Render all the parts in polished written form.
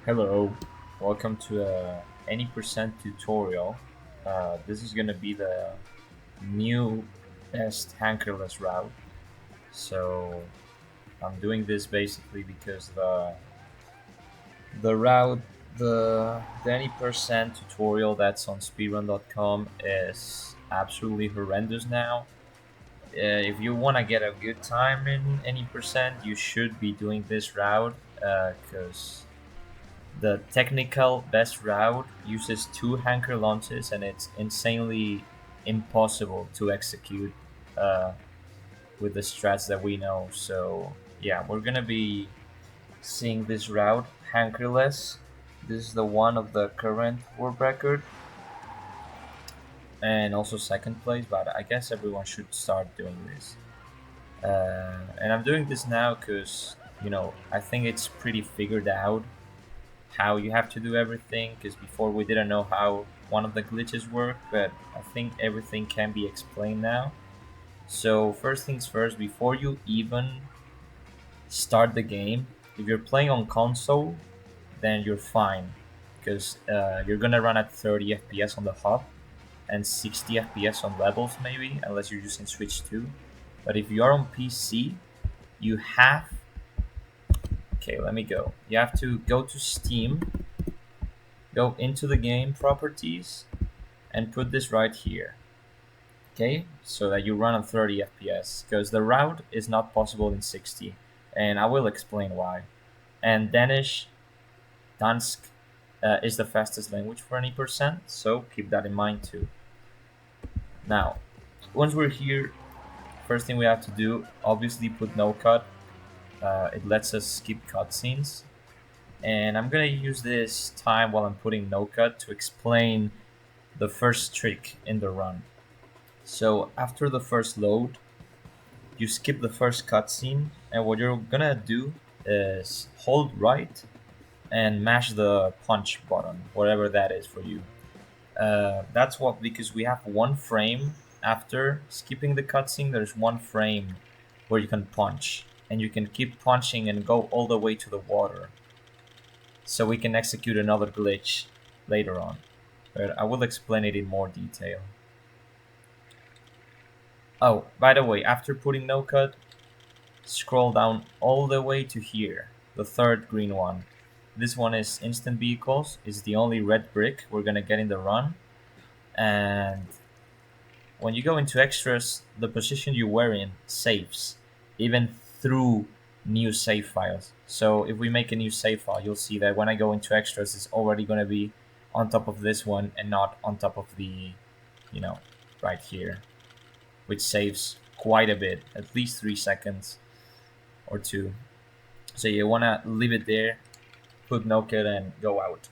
Hello, welcome to any percent tutorial. This is gonna be the new best hankerless route. So I'm doing this basically because the route the any percent tutorial that's on speedrun.com is absolutely horrendous now. If you want to get a good time in any percent, you should be doing this route because the technical best route uses two hanker launches and it's insanely impossible to execute uh, with the strats that we know. So yeah, we're gonna be seeing this route hankerless. This is the one of the current world record and also second place, but I guess everyone should start doing this. And I'm doing this now because I think it's pretty figured out how you have to do everything, because before we didn't know how one of the glitches work, but I think everything can be explained now. So first things first, before you even start the game, if you're playing on console, then you're fine, because you're gonna run at 30 FPS on the hub and 60 FPS on levels maybe, unless you're using Switch 2. But if you are on PC, you have okay, let me go. You have to go to Steam, go into the game properties, and put this right here. Okay, so that you run on 30 FPS, because the route is not possible in 60, and I will explain why. And Danish, Dansk, is the fastest language for any percent, so keep that in mind too. Now, once we're here, first thing we have to do, obviously put no cut. It lets us skip cutscenes, and I'm gonna use this time while I'm putting no cut to explain the first trick in the run. So after the first load, you skip the first cutscene, and what you're gonna do is hold right and mash the punch button, whatever that is for you. That's what, because we have one frame after skipping the cutscene. There's one frame where you can punch, and you can keep punching and go all the way to the water, so we can execute another glitch later on. But I will explain it in more detail. Oh, by the way, after putting no cut, scroll down all the way to here, the third green one. This one is instant vehicles. It's the only red brick we're gonna get in the run. And when you go into extras, the position you were in saves, even through new save files. So if we make a new save file, you'll see that when I go into extras, it's already gonna be on top of this one and not on top of the, you know, right here, which saves quite a bit, at least 3 seconds or two. So you want to leave it there, put no cut, and go out.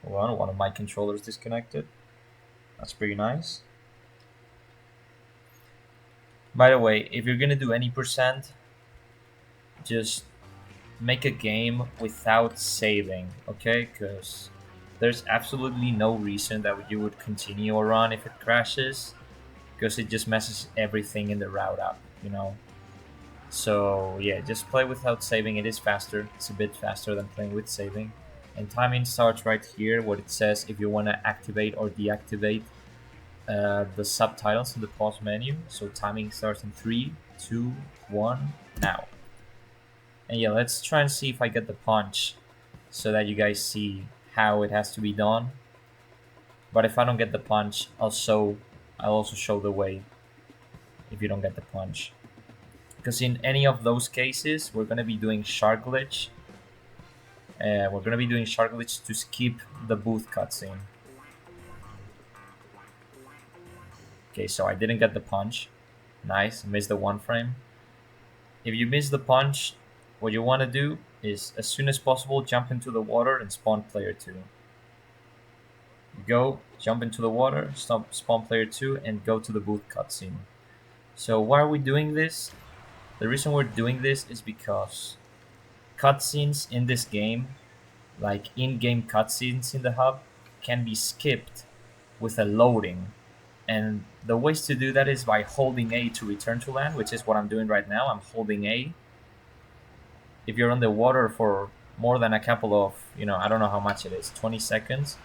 Hold on, one of my controllers disconnected. That's pretty nice. By the way, if you're gonna do any percent, just make a game without saving, okay? Because there's absolutely no reason that you would continue a run if it crashes, because it just messes everything in the route up. So yeah, just play without saving. It is faster. It's a bit faster than playing with saving. And timing starts right here, what it says if you want to activate or deactivate the subtitles in the pause menu. So timing starts in 3, 2, 1, now. And yeah, let's try and see if I get the punch so that you guys see how it has to be done. But if I don't get the punch, I'll also show the way if you don't get the punch. Because in any of those cases, we're gonna be doing shark glitch. We're gonna be doing shark glitch to skip the booth cutscene. Okay, so I didn't get the punch. Nice, missed the one frame. If you miss the punch, what you want to do is, as soon as possible, jump into the water and spawn player 2. Go, jump into the water, stop, spawn player 2, and go to the booth cutscene. So why are we doing this? The reason we're doing this is because cutscenes in this game, like in-game cutscenes in the hub, can be skipped with a loading. And the ways to do that is by holding A to return to land, which is what I'm doing right now. I'm holding A. If you're on the water for more than a couple of, I don't know how much it is, 20 seconds,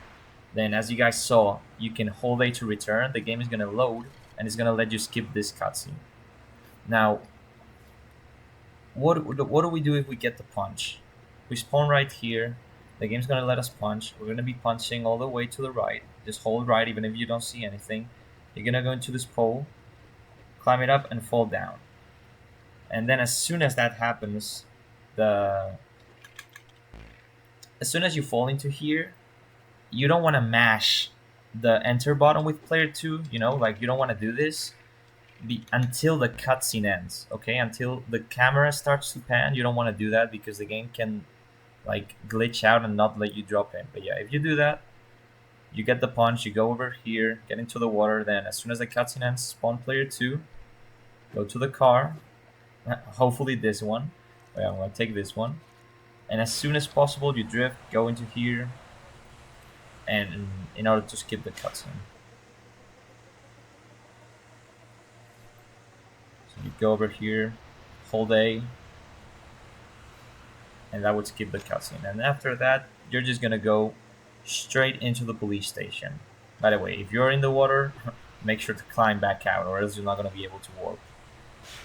then as you guys saw, you can hold A to return. The game is going to load and it's going to let you skip this cutscene. Now, what do we do if we get the punch? We spawn right here. The game's going to let us punch. We're going to be punching all the way to the right. Just hold right even if you don't see anything. You're going to go into this pole, climb it up, and fall down. And then as soon as that happens, the as soon as you fall into here, you don't want to mash the enter button with player 2, like you don't want to do this until the cutscene ends, okay? Until the camera starts to pan, you don't want to do that because the game can like glitch out and not let you drop in. But yeah, if you do that, you get the punch, you go over here, get into the water, then as soon as the cutscene ends, spawn player 2, go to the car, hopefully this one. Yeah, I'm gonna take this one. And as soon as possible, you drift, go into here, and in order to skip the cutscene. So you go over here, hold A, and that would skip the cutscene. And after that, you're just gonna go straight into the police station. By the way, if you're in the water, make sure to climb back out, or else you're not gonna be able to warp.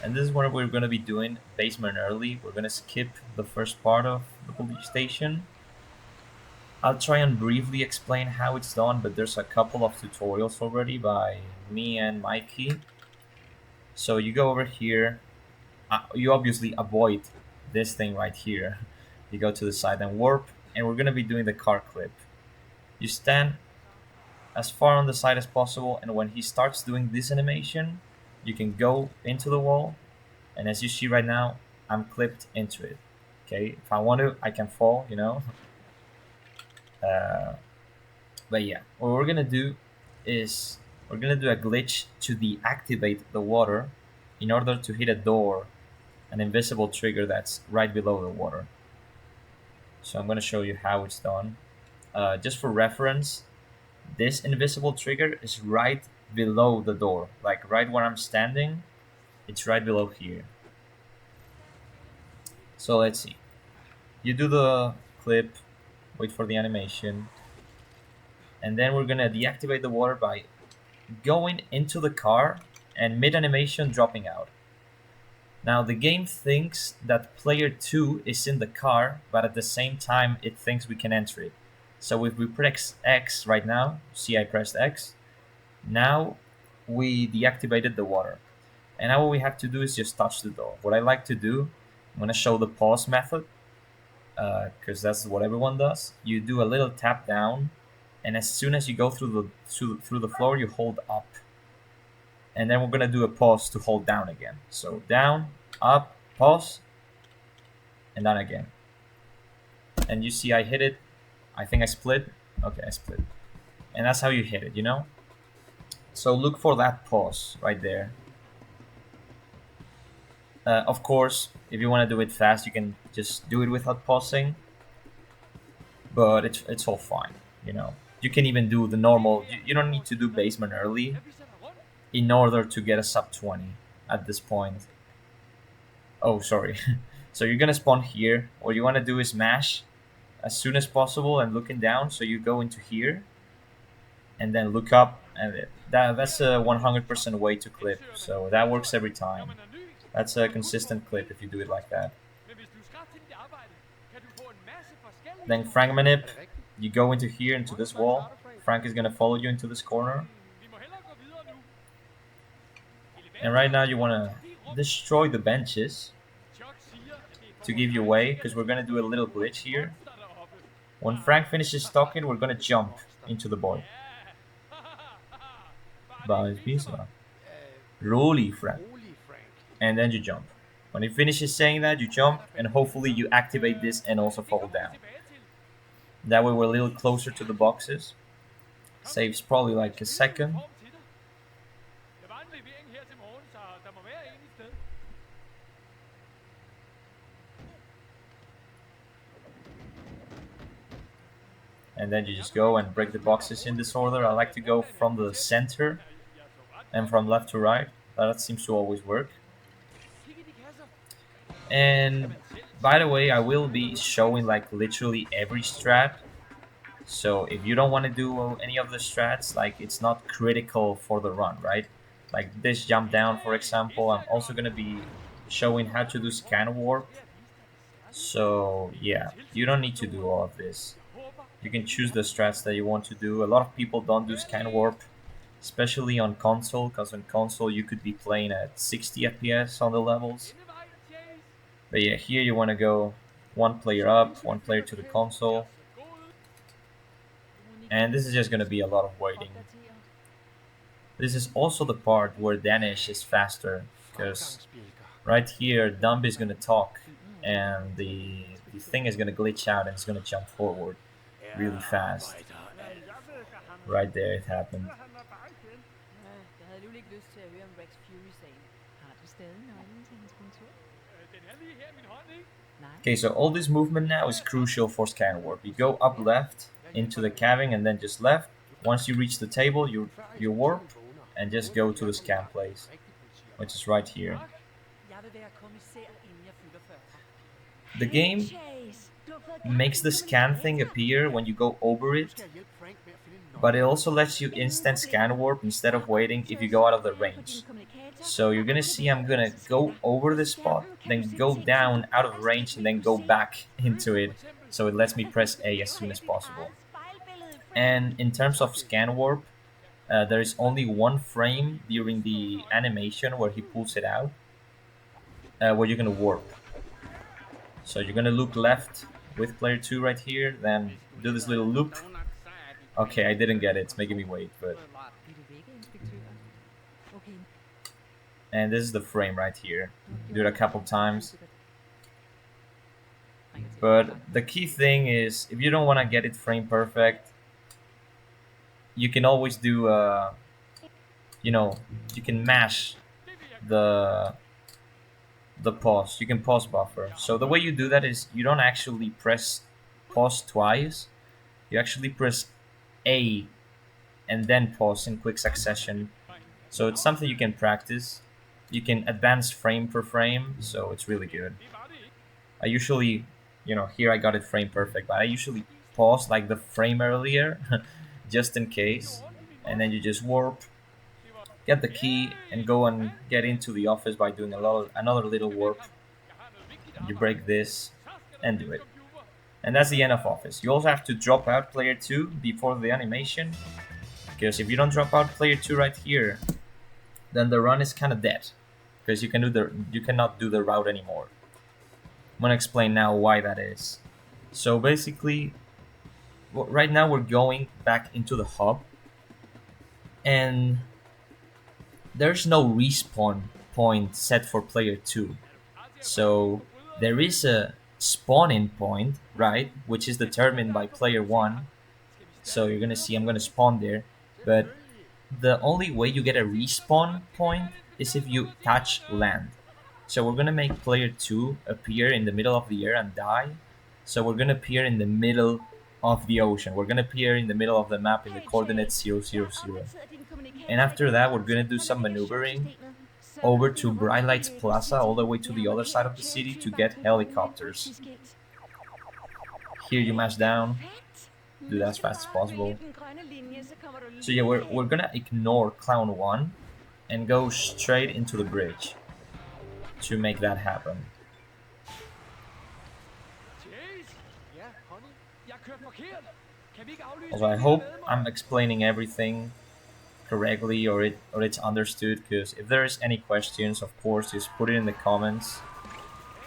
And this is what we're gonna be doing basement early. We're gonna skip the first part of the police station. I'll try and briefly explain how it's done, but there's a couple of tutorials already by me and Mikey. So you go over here. You obviously avoid this thing right here. You go to the side and warp, and we're gonna be doing the car clip. You stand as far on the side as possible, and when he starts doing this animation, you can go into the wall, and as you see right now, I'm clipped into it. Okay, if I want to, I can fall. Uh, but yeah, what we're gonna do is we're gonna do a glitch to deactivate the water in order to hit a door, an invisible trigger that's right below the water. So I'm gonna show you how it's done. Just for reference, this invisible trigger is right below the door, like right where I'm standing. It's right below here. So let's see. You do the clip, wait for the animation, and then we're gonna deactivate the water by going into the car and mid animation dropping out. Now the game thinks that player 2 is in the car, but at the same time it thinks we can enter it. So if we press X right now, see I pressed X, now we deactivated the water. And now what we have to do is just touch the door. What I like to do, I'm going to show the pause method, because that's what everyone does. You do a little tap down, and as soon as you go through the floor, you hold up. And then we're going to do a pause to hold down again. So down, up, pause, and down again. And you see I hit it. I think I split. Okay, I split. And that's how you hit it. So look for that pause right there. Of course, if you want to do it fast, you can just do it without pausing. But it's all fine. You can even do the normal. You don't need to do basement early in order to get a sub 20 at this point. Oh, sorry. So you're gonna spawn here. What you want to do is mash as soon as possible and looking down. So you go into here and then look up, and that's a 100% way to clip. So that works every time. That's a consistent clip if you do it like that. Then Frank Manip, you go into here, into this wall. Frank is gonna follow you into this corner. And right now you wanna destroy the benches to give you away, because we're gonna do a little glitch here. When Frank finishes talking, we're gonna jump into the boy. Roly Frank. And then you jump. When he finishes saying that, you jump, and hopefully you activate this and also fall down. That way we're a little closer to the boxes. Saves probably like a second. And then you just go and break the boxes in this order. I like to go from the center and from left to right. That seems to always work. And by the way, I will be showing like literally every strat. So if you don't want to do any of the strats, like it's not critical for the run, right? Like this jump down, for example, I'm also going to be showing how to do scan warp. So yeah, you don't need to do all of this. You can choose the strats that you want to do. A lot of people don't do scan warp, especially on console, because on console you could be playing at 60 FPS on the levels. But yeah, here you want to go one player up, one player to the console, and this is just going to be a lot of waiting. This is also the part where Danish is faster, because right here Dumb is going to talk, and the thing is going to glitch out and it's going to jump forward really fast. Right there, it happened. Okay, so all this movement now is crucial for scan warp. You go up left into the caving and then just left. Once you reach the table, you warp and just go to the scan place, which is right here. The game makes the scan thing appear when you go over it, but it also lets you instant scan warp instead of waiting if you go out of the range. So you're gonna see I'm gonna go over the spot, then go down out of range, and then go back into it. So it lets me press A as soon as possible. And in terms of scan warp, there is only one frame during the animation where he pulls it out, where you're gonna warp. So you're gonna look left with player 2 right here, then do this little loop. Okay, I didn't get it, it's making me wait, but... And this is the frame right here. Do it a couple times. But the key thing is, if you don't want to get it frame perfect, you can always do, you can mash the pause. You can pause buffer. So the way you do that is you don't actually press pause twice. You actually press A and then pause in quick succession. So it's something you can practice. You can advance frame per frame, so it's really good. I usually, here I got it frame perfect, but I usually pause like the frame earlier, just in case, and then you just warp, get the key, and go and get into the office by doing another little warp. You break this, and do it. And that's the end of office. You also have to drop out player 2 before the animation, because if you don't drop out player 2 right here, then the run is kind of dead, because you cannot do the route anymore. I'm gonna explain now why that is. So basically, right now we're going back into the hub, and there's no respawn point set for player 2. So there is a spawning point, right, which is determined by player 1. So you're gonna see I'm gonna spawn there, but the only way you get a respawn point is if you touch land. So we're gonna make player 2 appear in the middle of the air and die. So we're gonna appear in the middle of the ocean. We're gonna appear in the middle of the map in the coordinates 0, 0, 0. And after that, we're gonna do some maneuvering over to Bright Lights Plaza, all the way to the other side of the city to get helicopters. Here you mash down, do that as fast as possible. So yeah, we're gonna ignore Clown 1 and go straight into the bridge to make that happen. Also, I hope I'm explaining everything correctly or it's understood, because if there is any questions, of course, just put it in the comments.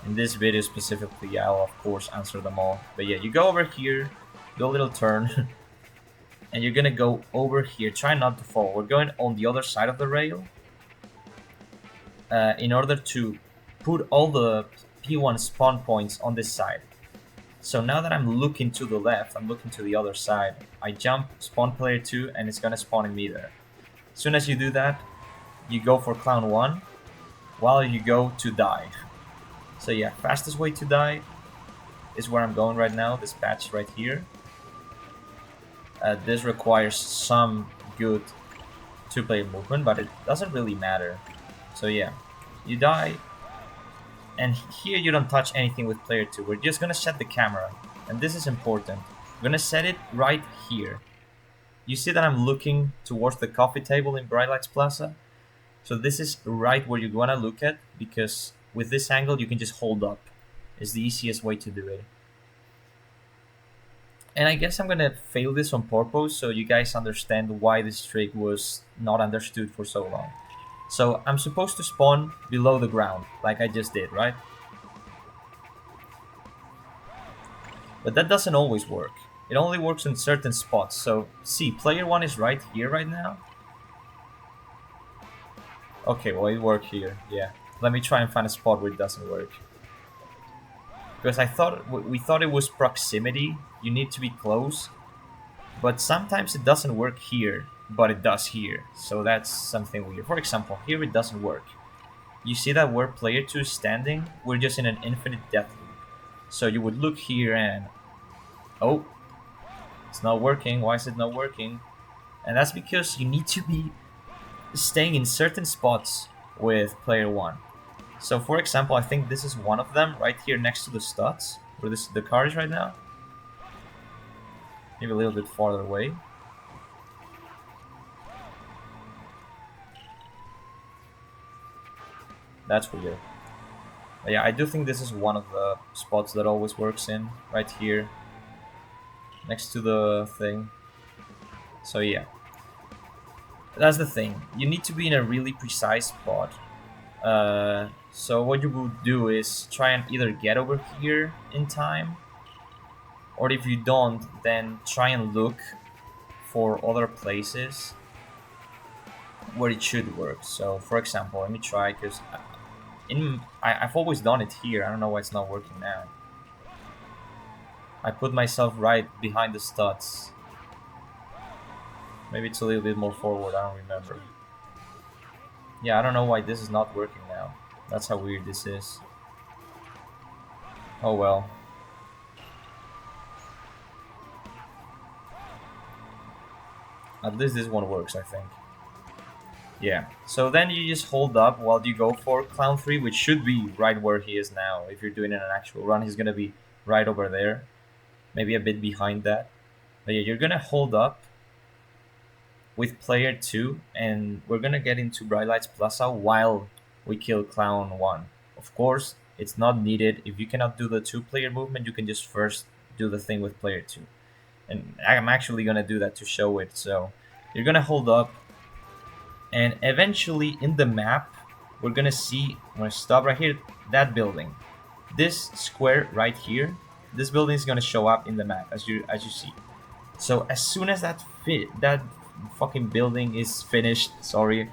In this video specifically, I'll of course answer them all. But yeah, you go over here, do a little turn, and you're gonna go over here. Try not to fall. We're going on the other side of the rail in order to put all the P1 spawn points on this side. So now that I'm looking to the left, I'm looking to the other side. I jump, spawn player 2, and it's gonna spawn in me there. As soon as you do that, you go for Clown 1 while you go to die. So yeah, fastest way to die is where I'm going right now, this patch right here. This requires some good two-player movement, but it doesn't really matter. So yeah, you die, and here you don't touch anything with player 2. We're just gonna set the camera, and this is important. We're gonna set it right here. You see that I'm looking towards the coffee table in Bright Lights Plaza? So this is right where you wanna look at, because with this angle you can just hold up. It's the easiest way to do it. And I guess I'm gonna fail this on purpose so you guys understand why this trick was not understood for so long. So I'm supposed to spawn below the ground, like I just did, right? But that doesn't always work. It only works in certain spots. So see, player 1 is right here right now. Okay, well it worked here, yeah. Let me try and find a spot where it doesn't work. Because we thought it was proximity, you need to be close. But sometimes it doesn't work here, but it does here. So that's something weird. For example, here it doesn't work. You see that where player 2 is standing, we're just in an infinite death loop. So you would look here and... oh, it's not working. Why is it not working? And that's because you need to be staying in certain spots with player 1. So for example, I think this is one of them, right here next to the studs, where the car is right now. Maybe a little bit farther away. That's weird. But yeah, I do think this is one of the spots that always works in, right here, next to the thing. So yeah, that's the thing. You need to be in a really precise spot. So what you would do is try and either get over here in time, or if you don't, then try and look for other places where it should work. So for example, let me try, because I've always done it here. I don't know why it's not working now. I put myself right behind the studs. Maybe it's a little bit more forward, I don't remember. Yeah, I don't know why this is not working now. That's how weird this is. Oh well. At least this one works, I think. Yeah, so then you just hold up while you go for Clown 3, which should be right where he is now. If you're doing an actual run, he's gonna be right over there. Maybe a bit behind that. But yeah, you're gonna hold up with player 2, and we're gonna get into Bright Lights Plaza while we kill Clown 1. Of course, it's not needed. If you cannot do the 2-player movement, you can just first do the thing with player 2. And I'm actually gonna do that to show it. So you're gonna hold up, and eventually in the map, we're gonna see, I'm gonna stop right here, that building. This square right here, this building is gonna show up in the map as you see. So as soon as that fucking building is finished, sorry,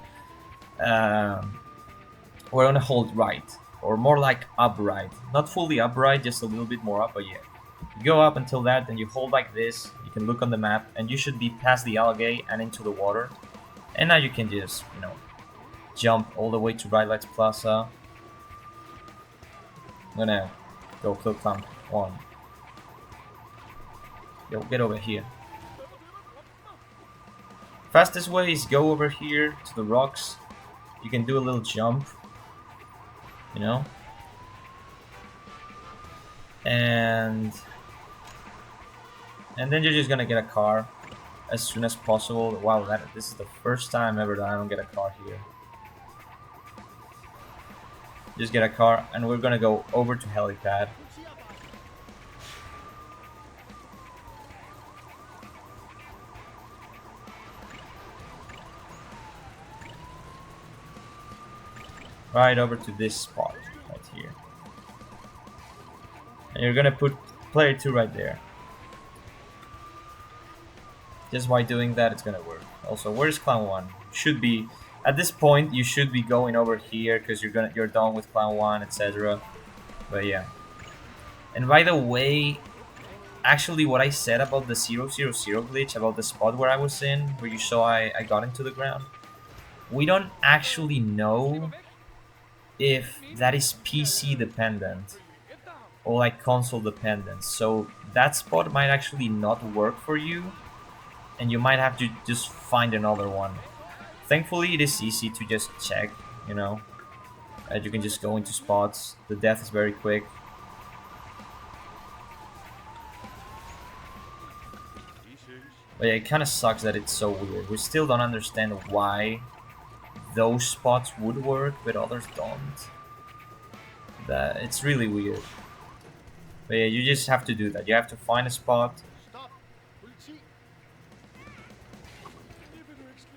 we're gonna hold right, or more like upright. Not fully upright, just a little bit more up, but yeah. You go up until that, then you hold like this, you can look on the map, and you should be past the alligator and into the water. And now you can just, jump all the way to Bright Lights Plaza. I'm gonna go kill Clown 1. Yo, get over here. Fastest way is go over here to the rocks. You can do a little jump, and then you're just gonna get a car as soon as possible. Wow, this is the first time ever that I don't get a car here. Just get a car, and we're gonna go over to helipad. Right over to this spot right here, and you're gonna put player 2 right there. Just by doing that, it's gonna work. Also, where's Clown 1? Should be at this point. You should be going over here because you're done with Clown 1, etc. But yeah. And by the way, actually, what I said about the 000 glitch, about the spot where I was in, where you saw I got into the ground, we don't actually know if that is PC dependent or like console dependent. So that spot might actually not work for you, and you might have to just find another one. Thankfully, it is easy to just check, you know. You can just go into spots. The death is very quick. But yeah, it kind of sucks that it's so weird. We still don't understand why those spots would work, but others don't. That it's really weird. But yeah, you just have to do that. You have to find a spot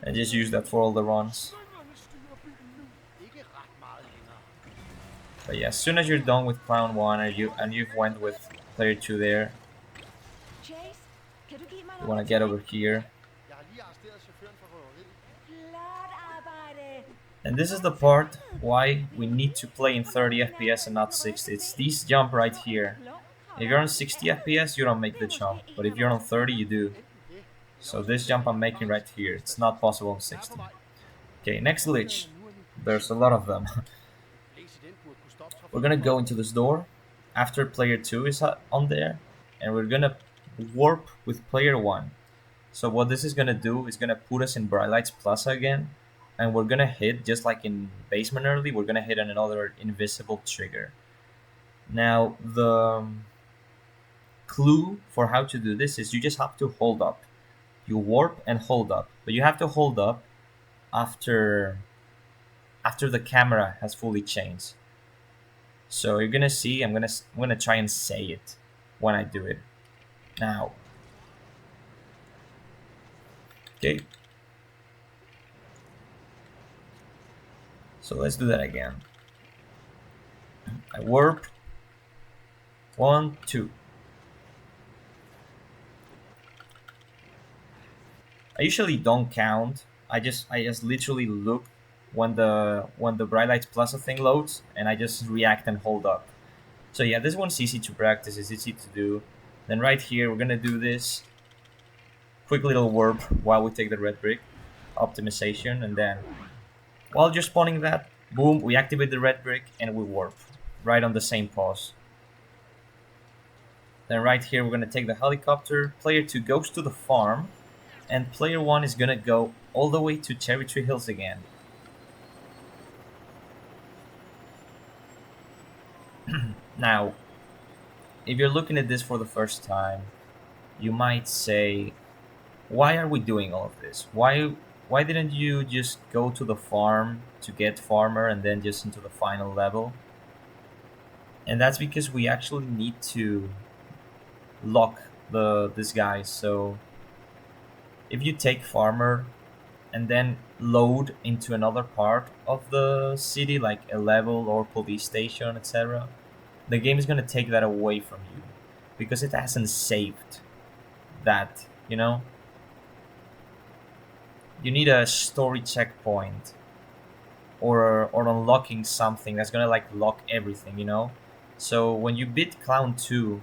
and just use that for all the runs. But yeah, as soon as you're done with Clown 1 and you've went with player 2 there, you want to get over here. And this is the part why we need to play in 30 FPS and not 60. It's this jump right here. If you're on 60 FPS, you don't make the jump. But if you're on 30, you do. So this jump I'm making right here, it's not possible on 60. Okay, next glitch. There's a lot of them. We're gonna go into this door after player 2 is on there, and we're gonna warp with player 1. So what this is gonna do is gonna put us in Bright Lights Plaza again, and we're gonna hit, just like in Basement Early, we're gonna hit on another invisible trigger. Now, the clue for how to do this is you just have to hold up. You warp and hold up, but you have to hold up after the camera has fully changed. So you're gonna see, I'm gonna try and say it when I do it. Now, okay. So let's do that again. I warp. 1, 2. I usually don't count. I just literally look when the Bright Lights Plaza thing loads, and I just react and hold up. So yeah, this one's easy to practice. It's easy to do. Then right here, we're gonna do this quick little warp while we take the red brick optimization, and then while you're spawning that, boom, we activate the red brick and we warp right on the same pause. Then right here, we're gonna take the helicopter. Player 2 goes to the farm, and player 1 is gonna go all the way to Cherry Tree Hills again. Now, if you're looking at this for the first time, you might say, why are we doing all of this? Why didn't you just go to the farm to get Farmer and then just into the final level? And that's because we actually need to lock this guy. So if you take Farmer and then load into another part of the city, like a level or police station, etc., the game is going to take that away from you because it hasn't saved that, you know? You need a story checkpoint or unlocking something that's going to like lock everything, you know? So when you beat Clown 2,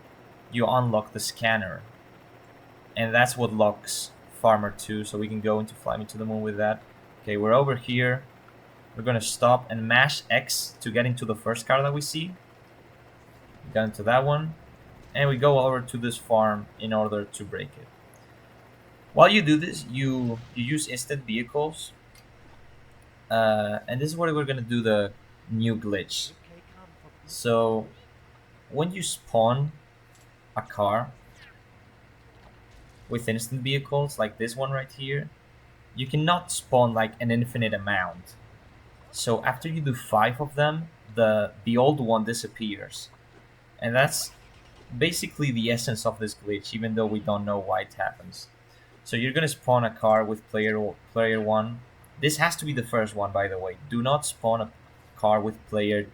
you unlock the scanner. And that's what locks Farmer 2, so we can go into Fly Me to the Moon with that. Okay, we're over here. We're going to stop and mash X to get into the first car that we see. We got into that one. And we go over to this farm in order to break it. While you do this, you use instant vehicles. And this is where we're going to do the new glitch. So when you spawn a car with instant vehicles like this one right here, you cannot spawn like an infinite amount. So after you do 5 of them, the old one disappears. And that's basically the essence of this glitch, even though we don't know why it happens. So you're gonna spawn a car with player 1. This has to be the first one, by the way. Do not spawn a car with player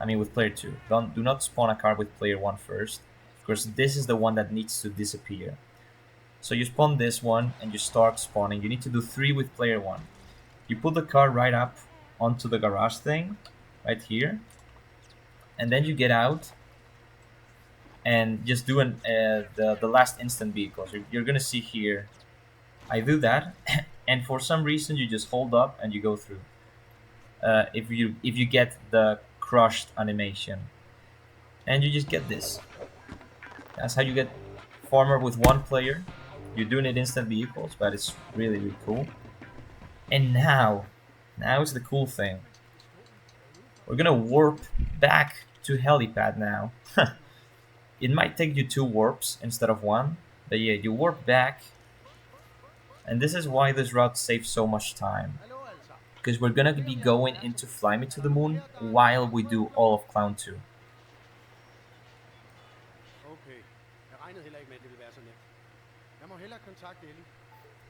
2. Do not spawn a car with player 1 first, because this is the one that needs to disappear. So you spawn this one and you start spawning. You need to do 3 with player 1. You put the car right up onto the garage thing, right here, and then you get out and just do the last instant vehicles. You're gonna see here, I do that, and for some reason you just hold up and you go through. If you get the crushed animation, and you just get this. That's how you get Farmer with 1 player. You're doing it instant vehicles, but it's really cool. And now is the cool thing. We're gonna warp back to helipad now. It might take you two warps instead of one, but yeah, you warp back, and this is why this route saves so much time. Because we're gonna be going into Fly Me to the Moon while we do all of Clown 2.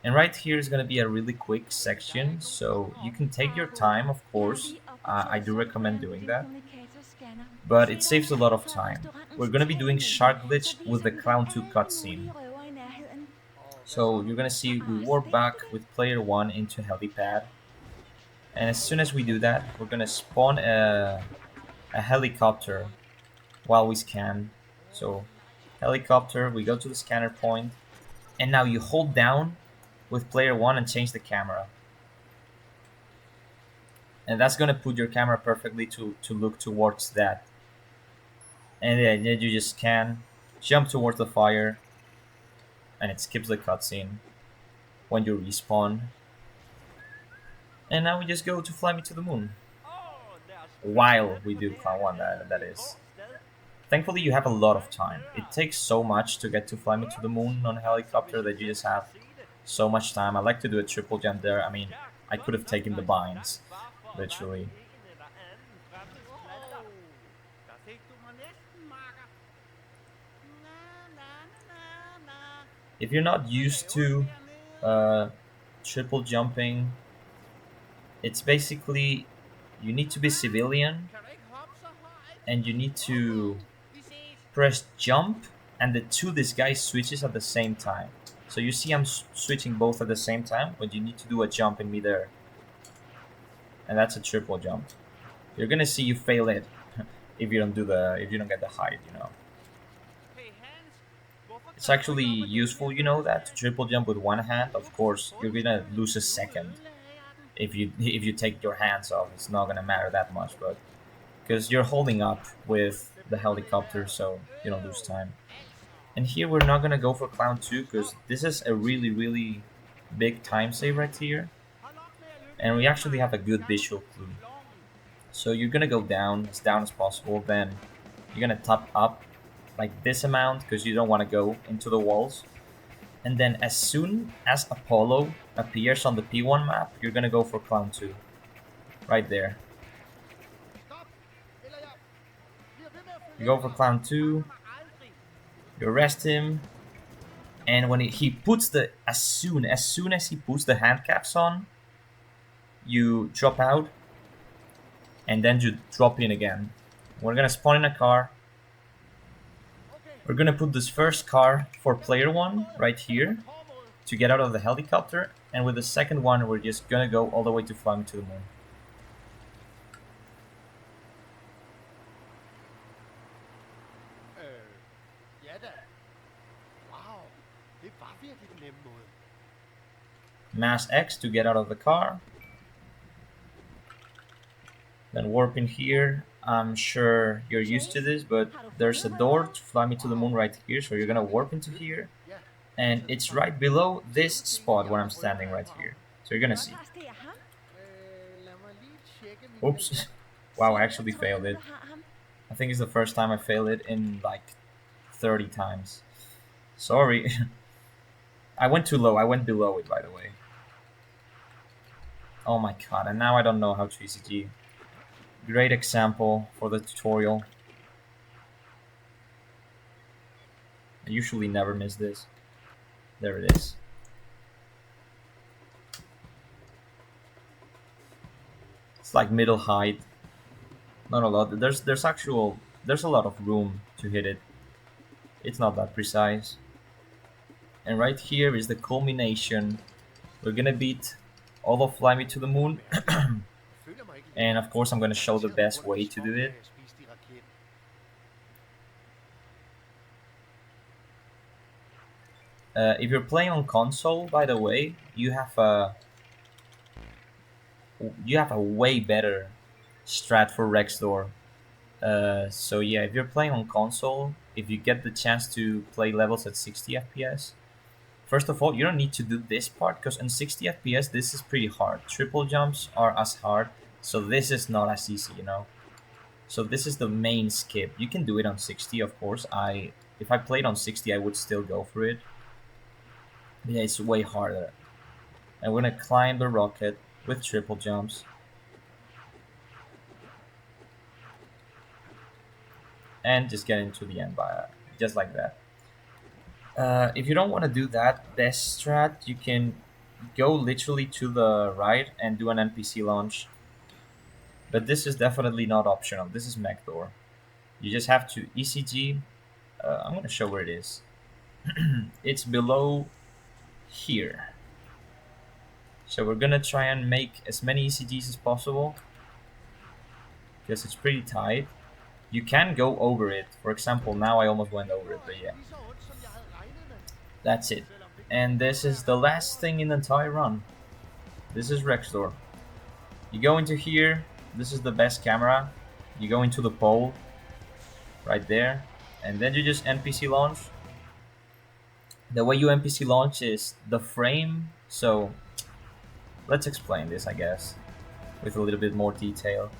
And right here is gonna be a really quick section, so you can take your time, of course. I do recommend doing that, but it saves a lot of time. We're gonna be doing Shark Glitch with the Clown 2 cutscene. So you're gonna see we warp back with player 1 into helipad, and as soon as we do that, we're gonna spawn a helicopter while we scan. So helicopter, we go to the scanner point, and now you hold down with player 1 and change the camera. And that's gonna put your camera perfectly to look towards that. And then you just scan, jump towards the fire, and it skips the cutscene when you respawn. And now we just go to Fly Me to the Moon while we do Clown 1, that is. Thankfully, you have a lot of time. It takes so much to get to Fly Me to the Moon on a helicopter that you just have so much time. I like to do a triple jump there. I mean, I could have taken the binds, literally. If you're not used to triple jumping, it's basically you need to be civilian and you need to press jump and the two disguise switches at the same time. So you see I'm switching both at the same time, but you need to do a jump in midair. And that's a triple jump. You're gonna see you fail it if you don't get the height, you know. It's actually useful, you know, that to triple jump with one hand. Of course, you're gonna lose a second if you take your hands off. It's not gonna matter that much, but because you're holding up with the helicopter, so you don't lose time. And here we're not gonna go for Clown 2 because this is a really big time save right here, and we actually have a good visual clue. So you're gonna go down as possible, then you're gonna top up like this amount because you don't want to go into the walls. And then as soon as Apollo appears on the P1 map, you're gonna go for Clown 2. Right there. You go for Clown 2, you arrest him, and when he puts the as soon as he puts the hand caps on, you drop out, and then you drop in again. We're gonna spawn in a car. We're gonna put this first car for player 1 right here to get out of the helicopter, and with the second one we're just gonna go all the way to Fly Me to the Moon. Mass X to get out of the car. Then warp in here. I'm sure you're used to this, but there's a door to Fly Me to the Moon right here, so you're gonna warp into here. And it's right below this spot where I'm standing right here. So you're gonna see. Oops. Wow, I actually failed it. I think it's the first time I failed it in like 30 times. Sorry. I went too low. I went below it, by the way. Oh my god, and now I don't know how to ECG. Great example for the tutorial. I usually never miss this. There it is. It's like middle height. Not a lot. There's a lot of room to hit it. It's not that precise. And right here is the culmination. We're gonna beat all of Fly Me to the Moon. And of course I'm gonna show the best way to do it. If you're playing on console, by the way, you have a way better strat for Rexdor. So yeah, if you're playing on console, if you get the chance to play levels at 60 FPS, First of all, you don't need to do this part because on 60 FPS this is pretty hard. Triple jumps are as hard, so this is not as easy, you know. So this is the main skip. You can do it on 60, of course. If I played on 60, I would still go for it. But yeah, it's way harder. And we're gonna climb the rocket with triple jumps. And just get into the end by just like that. If you don't want to do that best strat, you can go literally to the right and do an NPC launch. But this is definitely not optional. This is mech door. You just have to ECG. I'm gonna show where it is. It's below here. So we're gonna try and make as many ECGs as possible because it's pretty tight. You can go over it. For example, now I almost went over it, but yeah. That's it. And this is the last thing in the entire run. This is Rexdor. You go into here. This is the best camera. You go into the pole right there, and then you just NPC launch. The way you NPC launch is the frame. So let's explain this, I guess, with a little bit more detail.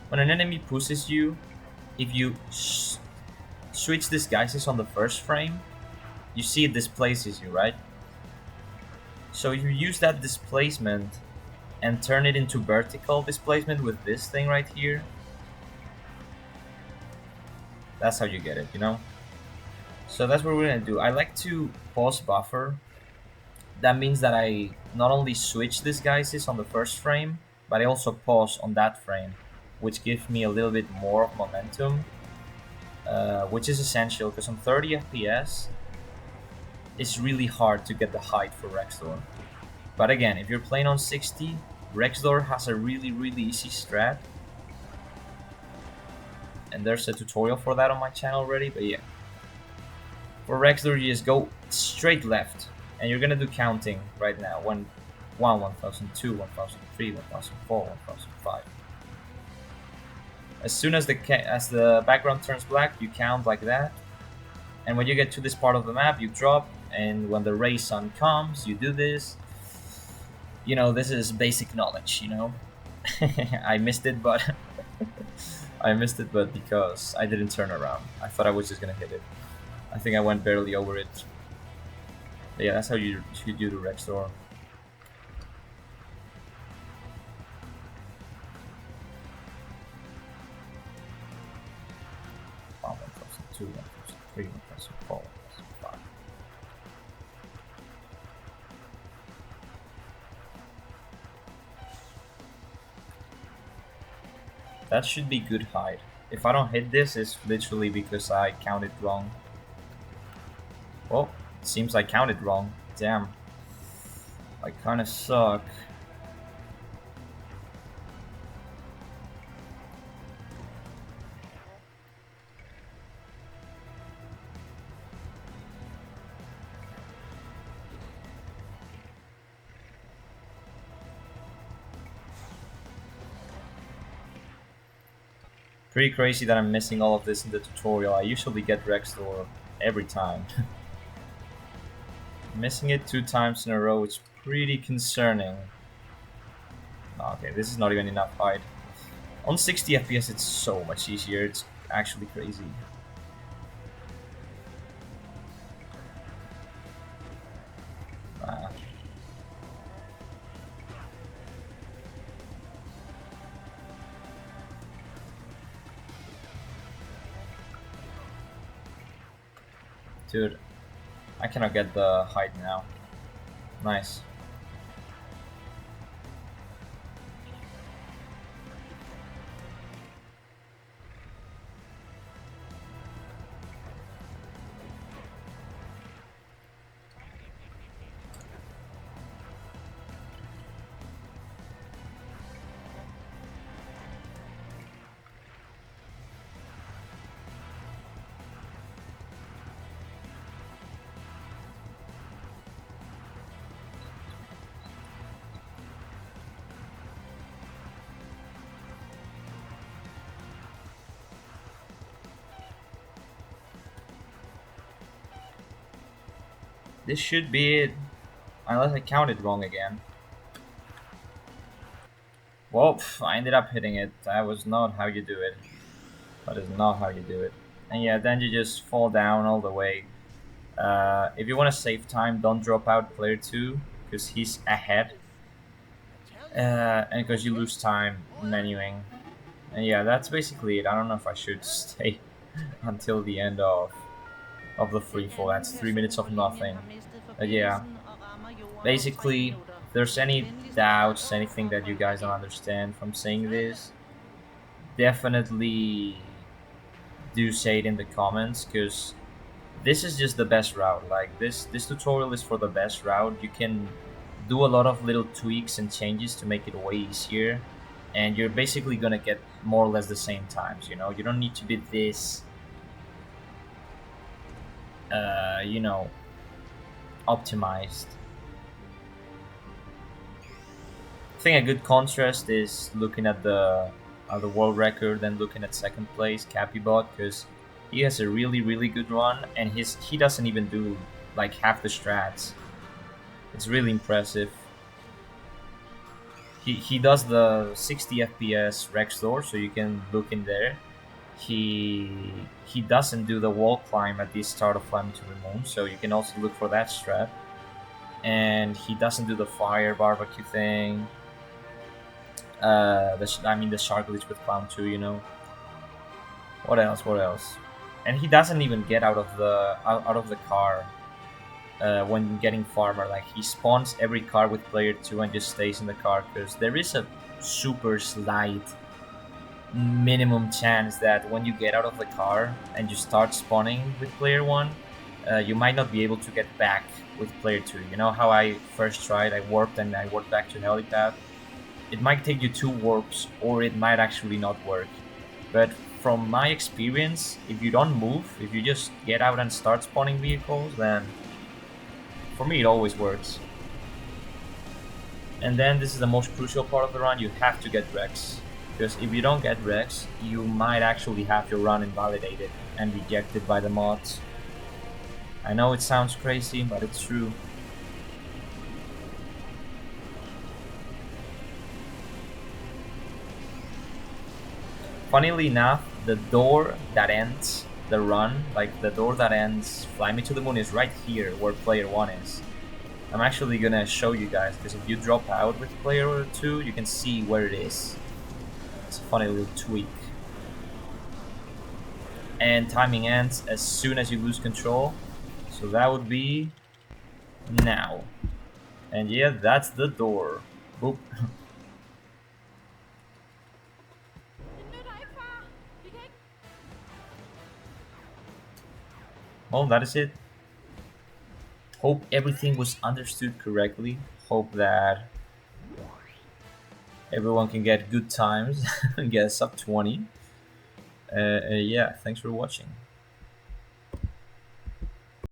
When an enemy pushes you, if you switch disguises on the first frame, you see it displaces you, right? So if you use that displacement and turn it into vertical displacement with this thing right here, that's how you get it, you know? So that's what we're gonna do. I like to pause buffer. That means that I not only switch disguises on the first frame, but I also pause on that frame, which gives me a little bit more of momentum, which is essential because on 30 FPS, it's really hard to get the height for Rexdor. But again, if you're playing on 60, Rexdor has a really easy strat. And there's a tutorial for that on my channel already, but yeah. For Rexdor, you just go straight left, and you're gonna do counting right now. 1, 1002, 1003, 1004, 1005. As soon as the background turns black, you count like that. And when you get to this part of the map, you drop, and when the ray sun comes, you do this. You know, this is basic knowledge, you know? I missed it, but because I didn't turn around. I thought I was just gonna hit it. I think I went barely over it. But yeah, that's how you do the Rexdor. Oh, 1002, 1003, 1004, 1005. That should be good height. If I don't hit this, it's literally because I counted wrong. Well, it seems I counted wrong. Damn. I kinda suck. Pretty crazy that I'm missing all of this in the tutorial. I usually get Rexdor every time. Missing it 2 times in a row is pretty concerning. Okay, this is not even enough height. On 60 FPS it's so much easier, it's actually crazy. Dude, I cannot get the height now. Nice. This should be it. Unless I counted wrong again. Well, I ended up hitting it. That was not how you do it. That is not how you do it. And yeah, then you just fall down all the way. If you want to save time, don't drop out player 2, because he's ahead. And because you lose time menuing. And yeah, that's basically it. I don't know if I should stay until the end of the free fall. That's 3 minutes of nothing. But yeah, basically, if there's any doubts, anything that you guys don't understand from saying this, definitely do say it in the comments, because this is just the best route. Like this tutorial is for the best route. You can do a lot of little tweaks and changes to make it way easier, and you're basically gonna get more or less the same times. You don't need to be this you know optimized. I think a good contrast is looking at the world record and looking at second place Capybot, because he has a really good run, and he doesn't even do like half the strats. It's really impressive. He does the 60 FPS Rex door, so you can look in there. He doesn't do the wall climb at the start of Flying to the Moon, so you can also look for that strat. And he doesn't do the fire barbecue thing. The shark glitch with Clown 2. What else? What else? And he doesn't even get out of the car when getting farmer. Like, he spawns every car with player 2 and just stays in the car, because there is a super slight minimum chance that when you get out of the car and you start spawning with player 1, you might not be able to get back with player 2. You know how I first tried, I warped and I warped back to helipad? It might take you 2 warps, or it might actually not work. But from my experience, if you don't move, if you just get out and start spawning vehicles, then for me it always works. And then this is the most crucial part of the run: you have to get Rex. Because if you don't get Rex, you might actually have your run invalidated and rejected by the mods. I know it sounds crazy, but it's true. Funnily enough, the door that ends the run, like the door that ends Fly Me to the Moon, is right here where player 1 is. I'm actually gonna show you guys, because if you drop out with player 2, you can see where it is. It's a funny little tweak. And timing ends as soon as you lose control, so that would be now. And yeah, that's the door. Boop. Well, that is it. Hope everything was understood correctly. Hope that everyone can get good times and get sub 20. Yeah, thanks for watching.